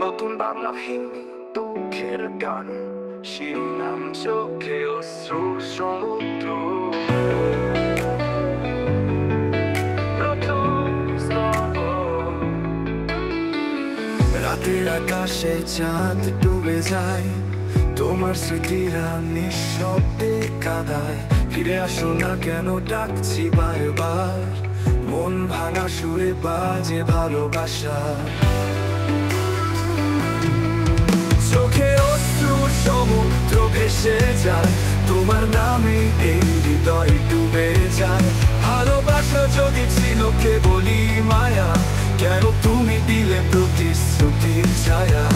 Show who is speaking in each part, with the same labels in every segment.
Speaker 1: নতুন বাংলা হিন্দি দুঃখের গান, শিরোনাম চোখে অশ্রু সমুদ্র। রাতের আকাশে চাঁদ ডুবে যায়, তোমার স্মৃতিরা নিঃশব্দে কাঁদায়। ফিরে আসো না কেন ডাকছি বারবার, মন ভাঙা সুরে বাজে ভালোবাসা। চোখে অশ্রু সমুদ্র ভেসে যায়, তোমার নামে এই হৃদয় ডুবে যায়। ভালোবাসা যদি ছিল কেবলই মায়া, কেন তুমি দিলে প্রতিশ্রুতির ছায়া।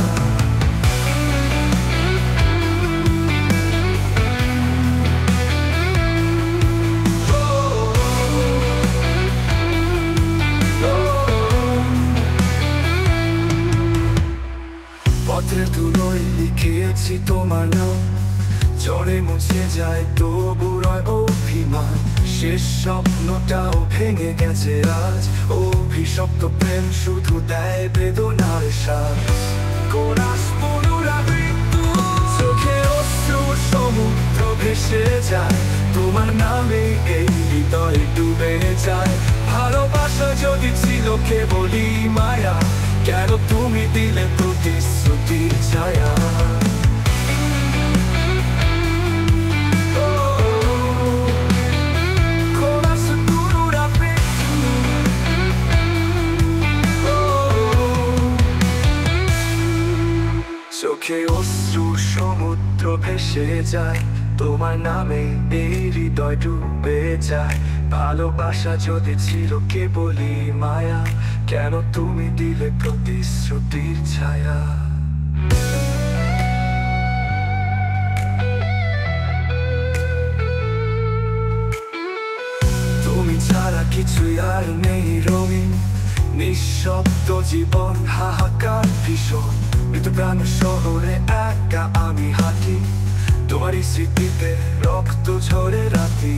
Speaker 1: পত্রের ধুলোয় লিখিয়েছি তোমার নাম, ঝড়ে মুছে যায় তবু রয় অভিমান। শেষ স্বপ্নটাও ভেঙে গেছে আজ, অভিশপ্ত প্রেম শুধু দেয় বেদনার শ্বাস। কোরাস পুনরাবৃত্তি, চোখে অশ্রু সমুদ্র ভেসে যায়, তোমার নামে এই হৃদয় ডুবে যায়। ভালোবাসা যদি ছিল কেবলই মায়া, কেন তুমি দিলে প্রতিশ্রুতির ছায়া। চোখে অশ্রু সমুদ্র ভেসে যায়, তোমার নামে এই হৃদয় ডুবে যায়। ভালোবাসা যদি ছিল কেবলই মায়া, কেন তুমি দিলে প্রতিশ্রুতির ছায়া। তুমি ছাড়া কিছুই আর নেই রঙিন, নিঃশব্দ জীবন হাহাকার ভীষণ। মৃতপ্রাণ শহরে একা আমি হাঁটি, তোমারই স্মৃতিতে রক্ত ঝরে রাতি।